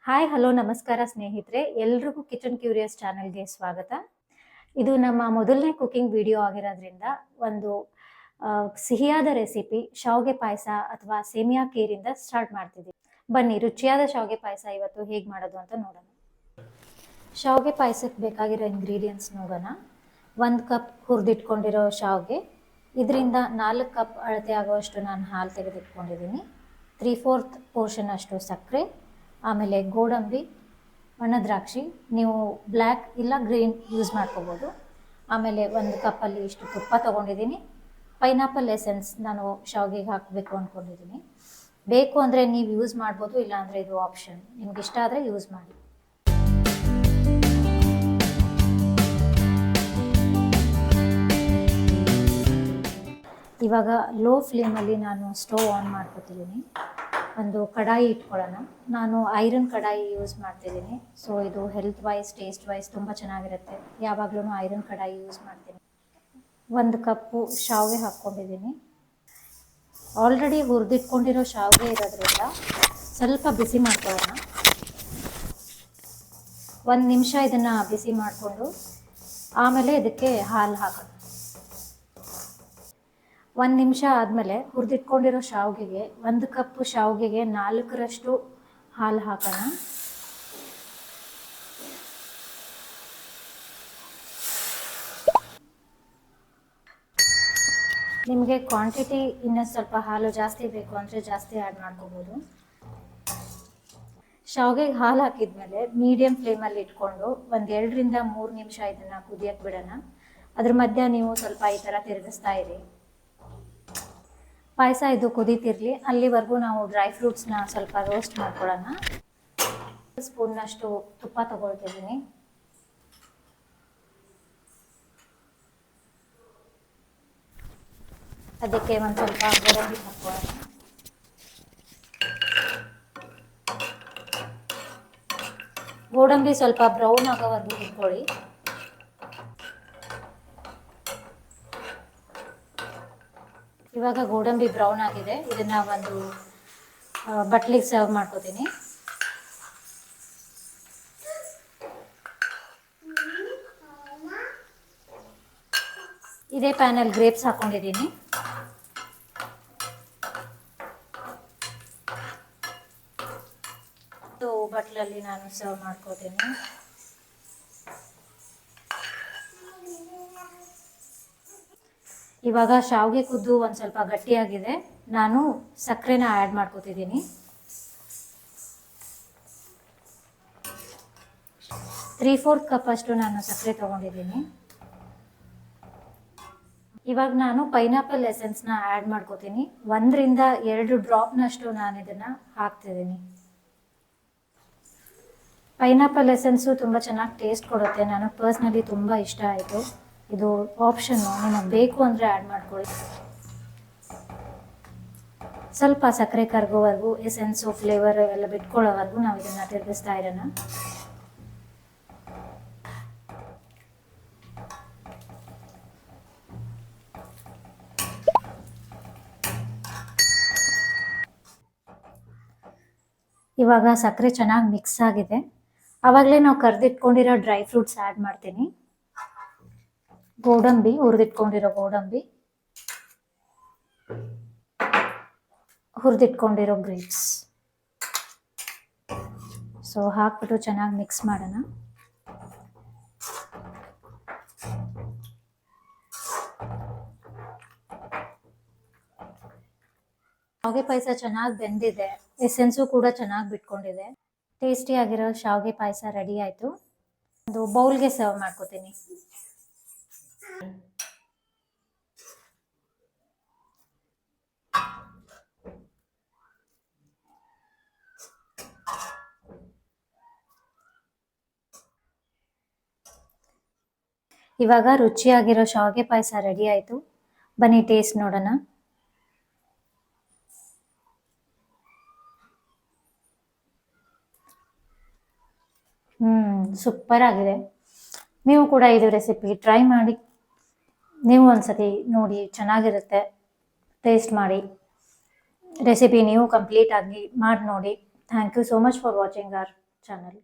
Hi hello ನಮಸ್ಕಾರ ಸ್ನೇಹಿತರೆ, ಎಲ್ರಿಗೂ ಕಿಚನ್ ಕ್ಯೂರಿಯಸ್ ಚಾನೆಲ್ಗೆ ಸ್ವಾಗತ. ಇದು ನಮ್ಮ ಮೊದಲನೇ ಕುಕಿಂಗ್ ವಿಡಿಯೋ ಆಗಿರೋದ್ರಿಂದ ಒಂದು ಸಿಹಿಯಾದ ರೆಸಿಪಿ ಶಾವಿಗೆ ಪಾಯಸ ಅಥವಾ ಸೇಮಿಯಾ ಖೀರಿಂದ ಸ್ಟಾರ್ಟ್ ಮಾಡ್ತಿದ್ದೀವಿ. ಬನ್ನಿ ರುಚಿಯಾದ ಶಾವಿಗೆ ಪಾಯಸ ಇವತ್ತು ಹೇಗೆ ಮಾಡೋದು ಅಂತ ನೋಡೋಣ. ಶಾವಿಗೆ ಪಾಯಸಕ್ಕೆ ಬೇಕಾಗಿರೋ ಇಂಗ್ರೀಡಿಯೆಂಟ್ಸ್ ನೋಡೋಣ. 1 ಕಪ್ ಹುರಿದಿಟ್ಕೊಂಡಿರೋ ಶಾವಿಗೆ, ಇದರಿಂದ 4 ಕಪ್ ಅಳತೆ ಆಗುವಷ್ಟು ನಾನು ಹಾಲು ತೆಗೆದಿಟ್ಕೊಂಡಿದ್ದೀನಿ. 3/4 ಪೋರ್ಷನ್ ಅಷ್ಟು ಸಕ್ಕರೆ, ಆಮೇಲೆ ಗೋಡಂಬಿ, ಒಣ ದ್ರಾಕ್ಷಿ, ನೀವು ಬ್ಲ್ಯಾಕ್ ಇಲ್ಲ ಗ್ರೀನ್ ಯೂಸ್ ಮಾಡ್ಕೋಬೋದು. ಆಮೇಲೆ 1 ಕಪ್ಪಲ್ಲಿ ಇಷ್ಟು ತುಪ್ಪ ತೊಗೊಂಡಿದ್ದೀನಿ. ಪೈನಾಪಲ್ ಎಸೆನ್ಸ್ ನಾನು ಶಾವಿಗೆಗೆ ಹಾಕಬೇಕು ಅಂದ್ಕೊಂಡಿದ್ದೀನಿ. ಬೇಕು ಅಂದರೆ ನೀವು ಯೂಸ್ ಮಾಡ್ಬೋದು, ಇಲ್ಲಾಂದರೆ ಇದು ಆಪ್ಷನ್, ನಿಮ್ಗೆ ಇಷ್ಟ ಆದರೆ ಯೂಸ್ ಮಾಡಿ. ಇವಾಗ ಲೋ ಫ್ಲೇಮಲ್ಲಿ ನಾನು ಸ್ಟವ್ ಆನ್ ಮಾಡ್ಕೊತಿದ್ದೀನಿ. ಒಂದು ಕಡಾಯಿ ಇಟ್ಕೊಳ್ಳೋಣ. ನಾನು ಐರನ್ ಕಡಾಯಿ ಯೂಸ್ ಮಾಡ್ತಿದ್ದೀನಿ. ಸೊ ಇದು ಹೆಲ್ತ್ ವೈಸ್, ಟೇಸ್ಟ್ ವೈಸ್ ತುಂಬ ಚೆನ್ನಾಗಿರುತ್ತೆ. ಯಾವಾಗಲೂ ಐರನ್ ಕಡಾಯಿ ಯೂಸ್ ಮಾಡ್ತೀನಿ. 1 ಕಪ್ಪು ಶಾವಿಗೆ ಹಾಕ್ಕೊಂಡಿದ್ದೀನಿ. ಆಲ್ರೆಡಿ ಹುರಿದಿಟ್ಕೊಂಡಿರೋ ಶಾವಿಗೆ ಇರೋದ್ರಿಂದ ಸ್ವಲ್ಪ ಬಿಸಿ ಮಾಡ್ಕೊಳ್ಳೋಣ. 1 ನಿಮಿಷ ಇದನ್ನು ಬಿಸಿ ಮಾಡಿಕೊಂಡು ಆಮೇಲೆ ಇದಕ್ಕೆ ಹಾಲು ಹಾಕೋಣ. 1 ನಿಮಿಷ ಆದಮೇಲೆ ಹುರಿದಿಟ್ಕೊಂಡಿರೋ ಶಾವಿಗೆಗೆ 1 ಕಪ್ಪು ಶಾವಿಗೆಗೆ 4ರಷ್ಟು ಹಾಲು ಹಾಕೋಣ. ನಿಮಗೆ ಕ್ವಾಂಟಿಟಿ ಇನ್ನೂ ಸ್ವಲ್ಪ ಹಾಲು ಜಾಸ್ತಿ ಬೇಕು ಅಂದರೆ ಜಾಸ್ತಿ ಆ್ಯಡ್ ಮಾಡ್ಕೋಬೋದು. ಶಾವಿಗೆಗೆ ಹಾಲು ಹಾಕಿದ್ಮೇಲೆ ಮೀಡಿಯಮ್ ಫ್ಲೇಮಲ್ಲಿ ಇಟ್ಕೊಂಡು 1 2 3 ನಿಮಿಷ ಇದನ್ನು ಕುದಿಯಕ್ಕೆ ಬಿಡೋಣ. ಅದ್ರ ಮಧ್ಯೆ ನೀವು ಸ್ವಲ್ಪ ಈ ಥರ ತಿರುಗಿಸ್ತಾ ಇರಿ. ಪಾಯಸ ಇದು ಕುದೀತಿರಲಿ, ಅಲ್ಲಿವರೆಗೂ ನಾವು ಡ್ರೈ ಫ್ರೂಟ್ಸ್ನ ಸ್ವಲ್ಪ ರೋಸ್ಟ್ ಮಾಡ್ಕೊಳ್ಳೋಣ. ಸ್ಪೂನ್ನಷ್ಟು ತುಪ್ಪ ತಗೊಳ್ತಿದ್ದೀನಿ. ಅದಕ್ಕೆ ಒಂದು ಸ್ವಲ್ಪ ಗೋಡಂಬಿ ಹಾಕ್ಕೊಳ್ಳೋಣ. ಗೋಡಂಬಿ ಸ್ವಲ್ಪ ಬ್ರೌನ್ ಆಗೋವರೆಗೂ ಇಟ್ಕೊಳ್ಳಿ. ಇವಾಗ ಗೋಡಂಬಿ ಬ್ರೌನ್ ಆಗಿದೆ. ಇದನ್ನು ಒಂದು ಬಟ್ಲಿಗೆ ಸರ್ವ್ ಮಾಡ್ಕೋತೀನಿ. ಇದೇ ಪ್ಯಾನಲ್ಲಿ ಗ್ರೇಪ್ಸ್ ಹಾಕೊಂಡಿದ್ದೀನಿ. ಬಟ್ಲಲ್ಲಿ ನಾನು ಸರ್ವ್ ಮಾಡ್ಕೋತೀನಿ. ಇವಾಗ ಶಾವಿಗೆ ಕುದ್ದು ಒಂದು ಸ್ವಲ್ಪ ಗಟ್ಟಿಯಾಗಿದೆ. ನಾನು ಸಕ್ಕರೆನ ಆ್ಯಡ್ ಮಾಡ್ಕೋತಿದ್ದೀನಿ. 3/4 ಕಪ್ ಅಷ್ಟು ನಾನು ಸಕ್ಕರೆ ತೊಗೊಂಡಿದ್ದೀನಿ. ಇವಾಗ ನಾನು ಪೈನಾಪಲ್ ಎಸೆನ್ಸ್ನ ಆ್ಯಡ್ ಮಾಡ್ಕೋತೀನಿ. 1 ರಿಂದ 2 ಡ್ರಾಪ್ನಷ್ಟು ನಾನು ಇದನ್ನು ಹಾಕ್ತಿದ್ದೀನಿ. ಪೈನಾಪಲ್ ಎಸೆನ್ಸು ತುಂಬ ಚೆನ್ನಾಗಿ ಟೇಸ್ಟ್ ಕೊಡುತ್ತೆ. ನನಗೆ ಪರ್ಸ್ನಲಿ ತುಂಬ ಇಷ್ಟ ಆಯಿತು. ಇದು ಆಪ್ಷನ್ನು, ನಿಮಗೆ ಬೇಕು ಅಂದರೆ ಆ್ಯಡ್ ಮಾಡ್ಕೊಳ್ಳಿ. ಸ್ವಲ್ಪ ಸಕ್ಕರೆ ಕರಗೋವರೆಗೂ, ಎಸೆನ್ಸು ಫ್ಲೇವರ್ ಎಲ್ಲ ಬಿಟ್ಕೊಳ್ಳೋವರೆಗೂ ನಾವು ಇದನ್ನು ತಿರುಗಿಸ್ತಾ ಇರೋಣ. ಇವಾಗ ಸಕ್ಕರೆ ಚೆನ್ನಾಗಿ ಮಿಕ್ಸ್ ಆಗಿದೆ. ಆವಾಗಲೇ ನಾವು ಕರೆದಿಟ್ಕೊಂಡಿರೋ ಡ್ರೈ ಫ್ರೂಟ್ಸ್ ಆ್ಯಡ್ ಮಾಡ್ತೀನಿ. ಗೋಡಂಬಿ, ಹುರಿದಿಟ್ಕೊಂಡಿರೋ ಗೋಡಂಬಿ, ಹುರಿದಿಟ್ಕೊಂಡಿರೋ ಗ್ರೇಪ್ಸ್. ಸೊ ಹಾಕ್ಬಿಟ್ಟು ಚೆನ್ನಾಗಿ ಮಿಕ್ಸ್ ಮಾಡೋಣ. ಶಾವಿಗೆ ಪಾಯಸ ಚೆನ್ನಾಗಿ ಬೆಂದಿದೆ. ಎಸೆನ್ಸು ಕೂಡ ಚೆನ್ನಾಗಿ ಬಿಟ್ಕೊಂಡಿದೆ. ಟೇಸ್ಟಿಯಾಗಿರೋ ಶಾವಿಗೆ ಪಾಯಸ ರೆಡಿ ಆಯಿತು. ಒಂದು ಬೌಲ್ಗೆ ಸರ್ವ್ ಮಾಡ್ಕೋತೀನಿ. ಇವಾಗ ರುಚಿಯಾಗಿರೋ ಶಾವಿಗೆ ಪಾಯಸ ರೆಡಿ ಆಯಿತು. ಬನ್ನಿ ಟೇಸ್ಟ್ ನೋಡೋಣ. ಸೂಪರ್ ಆಗಿದೆ. ನೀವು ಕೂಡ ಇದು ರೆಸಿಪಿ ಟ್ರೈ ಮಾಡಿ. ನೀವು ಒಂದ್ಸತಿ ನೋಡಿ, ಚೆನ್ನಾಗಿರುತ್ತೆ. ಟೇಸ್ಟ್ ಮಾಡಿ. ರೆಸಿಪಿ ನೀವು ಕಂಪ್ಲೀಟ್ ಆಗಿ ಮಾಡಿ ನೋಡಿ. Thank you so much for watching our channel.